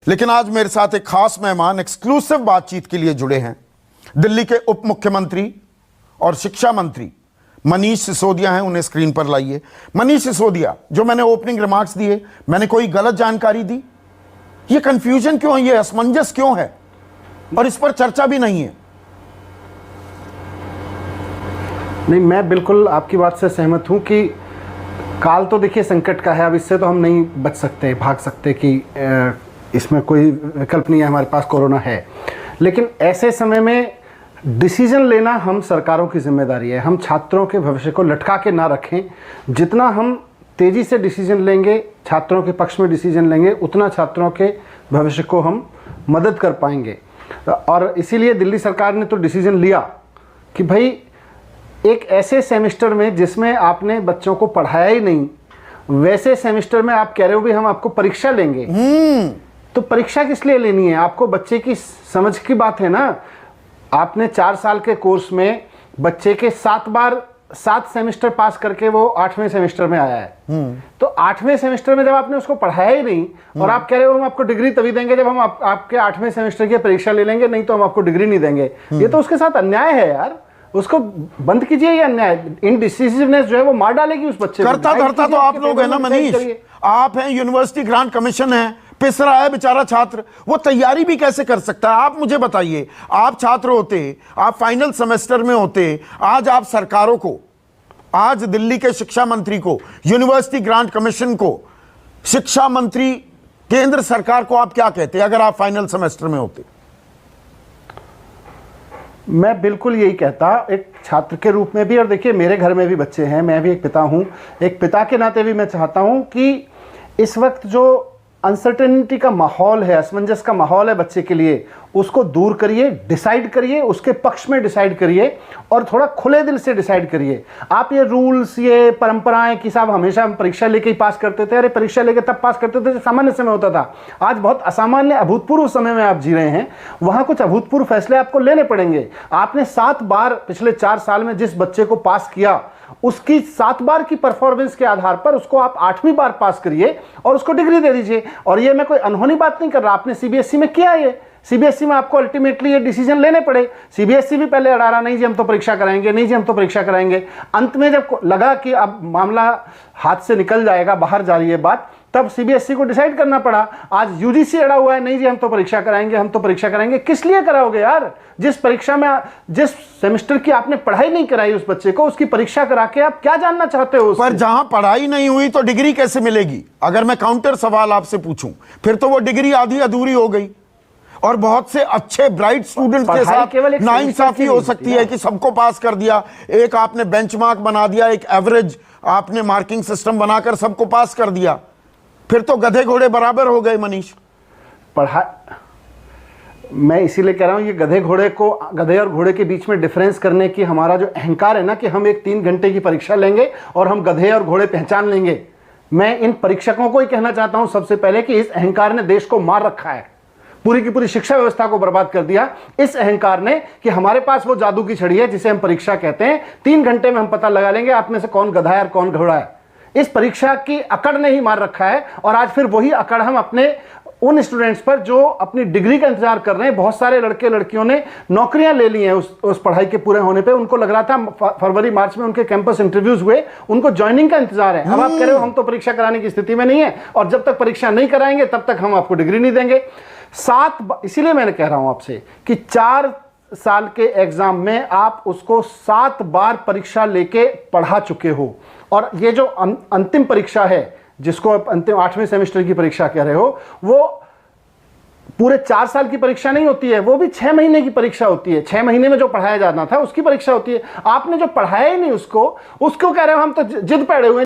लेकिन आज मेरे साथ एक खास मेहमान एक्सक्लूसिव बातचीत के लिए जुड़े हैं। दिल्ली के उप मुख्यमंत्री और शिक्षा मंत्री मनीष सिसोदिया हैं। उन्हें स्क्रीन पर लाइए। मनीष सिसोदिया, जो मैंने ओपनिंग रिमार्क्स दिए, मैंने कोई गलत जानकारी दी? ये कंफ्यूजन क्यों है, ये असमंजस क्यों है, और इस पर चर्चा भी नहीं है? नहीं, मैं बिल्कुल आपकी बात से सहमत हूं कि काल तो देखिए संकट का है। अब इससे तो हम नहीं बच सकते, भाग सकते कि इसमें कोई विकल्प नहीं है, हमारे पास कोरोना है। लेकिन ऐसे समय में डिसीजन लेना हम सरकारों की जिम्मेदारी है। हम छात्रों के भविष्य को लटका के ना रखें। जितना हम तेज़ी से डिसीजन लेंगे, छात्रों के पक्ष में डिसीजन लेंगे, उतना छात्रों के भविष्य को हम मदद कर पाएंगे। और इसीलिए दिल्ली सरकार ने तो डिसीजन लिया कि भाई एक ऐसे सेमेस्टर में जिसमें आपने बच्चों को पढ़ाया ही नहीं, वैसे सेमेस्टर में आप कह रहे हो भी हम आपको परीक्षा लेंगे। तो परीक्षा किस लिए लेनी है? आपको बच्चे की समझ की बात है ना। आपने 4 साल के कोर्स में बच्चे के 7 सेमेस्टर पास करके वो 8वें सेमेस्टर में आया है। तो 8वें सेमेस्टर में जब आपने उसको पढ़ाया ही नहीं और आप कह रहे हो हम आपको डिग्री तभी देंगे जब हम आपके 8वें सेमेस्टर की परीक्षा ले लेंगे, नहीं तो हम आपको डिग्री नहीं देंगे। ये तो उसके साथ अन्याय है यार। उसको बंद कीजिए ये अन्याय। इनडिसिसिवनेस जो है वो मार डालेगी उस बच्चे को। करता धरता तो आप लोग है ना मनीष, आप हैं, यूनिवर्सिटी ग्रांट कमीशन है, पिस रहा है बेचारा छात्र। वो तैयारी भी कैसे कर सकता है? आप मुझे बताइए, आप छात्र होते, आप फाइनल सेमेस्टर में होते, आज आप सरकारों को, आज दिल्ली के शिक्षा मंत्री को, यूनिवर्सिटी ग्रांट कमीशन को, शिक्षा मंत्री केंद्र सरकार को आप क्या कहते अगर आप फाइनल सेमेस्टर में होते? मैं बिल्कुल यही कहता, एक छात्र के रूप में भी। और देखिए मेरे घर में भी बच्चे हैं, मैं भी एक पिता हूं। एक पिता के नाते भी मैं चाहता हूं कि इस वक्त जो अनसर्टेनिटी का माहौल है, असमंजस का माहौल है बच्चे के लिए, उसको दूर करिए, डिसाइड करिए, उसके पक्ष में डिसाइड करिए और थोड़ा खुले दिल से डिसाइड करिए। आप ये रूल्स, ये परंपराएं कि साहब हमेशा हम परीक्षा लेके ही पास करते थे, अरे परीक्षा लेके तब पास करते थे जब सामान्य समय होता था। आज बहुत असामान्य अभूतपूर्व समय में आप जी रहे हैं। वहां कुछ अभूतपूर्व फैसले आपको लेने पड़ेंगे। आपने 7 बार पिछले 4 साल में जिस बच्चे को पास किया, उसकी 7 बार की परफॉर्मेंस के आधार पर उसको आप 8वीं बार पास करिए और उसको डिग्री दे दीजिए। और ये मैं कोई अनहोनी बात नहीं कर रहा, आपने सीबीएसई में किया है। सीबीएसई में आपको अल्टीमेटली ये डिसीजन लेने पड़े। सीबीएसई भी पहले अड़ा रहा, नहीं जी हम तो परीक्षा कराएंगे, नहीं जी हम तो परीक्षा कराएंगे। अंत में जब लगा कि अब मामला हाथ से निकल जाएगा, बाहर जा रही है बात, तब सीबीएसई को डिसाइड करना पड़ा। आज यूजीसी अड़ा हुआ है, नहीं जी हम तो परीक्षा कराएंगे, हम तो परीक्षा कराएंगे। किस लिए कराओगे यार? जिस परीक्षा में, जिस सेमेस्टर की आपने पढ़ाई नहीं कराई उस बच्चे को, उसकी परीक्षा करा के आप क्या जानना चाहते हो? पर जहां पढ़ाई नहीं हुई तो डिग्री कैसे मिलेगी? अगर मैं काउंटर सवाल आपसे पूछूं, फिर तो वो डिग्री आधी अधूरी हो गई और बहुत से अच्छे ब्राइट स्टूडेंट के साथ नाइंसाफी हो सकती है कि सबको पास कर दिया। एक आपने बेंचमार्क बना दिया, एक एवरेज आपने मार्किंग सिस्टम बनाकर सबको पास कर दिया, फिर तो गधे घोड़े बराबर हो गए। मनीष, मैं इसीलिए कह रहा हूं, ये गधे और घोड़े के बीच में डिफरेंस करने की हमारा जो अहंकार है ना, कि हम एक 3 घंटे की परीक्षा लेंगे और हम गधे और घोड़े पहचान लेंगे। मैं इन परीक्षकों को ही कहना चाहता हूं सबसे पहले कि इस अहंकार ने देश को मार रखा है, पूरी की पूरी शिक्षा व्यवस्था को बर्बाद कर दिया इस अहंकार ने, कि हमारे पास वो जादू की छड़ी है जिसे हम परीक्षा कहते हैं। 3 घंटे में हम पता लगा लेंगे आप में से कौन गधा है और कौन घोड़ा है। इस परीक्षा की अकड़ ने ही मार रखा है। और आज फिर वही अकड़ हम अपने उन स्टूडेंट्स पर जो अपनी डिग्री का इंतजार कर रहे हैं। बहुत सारे लड़के लड़कियों ने नौकरियां ले ली हैं उस पढ़ाई के पूरे होने पे। उनको लग रहा था फरवरी मार्च में उनके कैंपस इंटरव्यूज हुए, उनको ज्वाइनिंग का इंतजार है। अब आप कह रहे हो हम तो परीक्षा कराने की स्थिति में नहीं है और जब तक परीक्षा नहीं कराएंगे तब तक हम आपको डिग्री नहीं देंगे। इसीलिए मैंने कह रहा हूं आपसे कि 4 साल के एग्जाम में आप उसको 7 बार परीक्षा लेके पढ़ा चुके हो। और ये जो अंतिम परीक्षा है, जिसको आप अंतिम 8वें सेमेस्टर की परीक्षा कह रहे हो, वो पूरे 4 साल की परीक्षा नहीं होती है, वो भी 6 महीने की परीक्षा होती है। 6 महीने में जो पढ़ाया जाना था उसकी परीक्षा होती है। आपने जो पढ़ाया ही नहीं उसको कह रहे हो हम तो जिद पैड़े हुए हैं।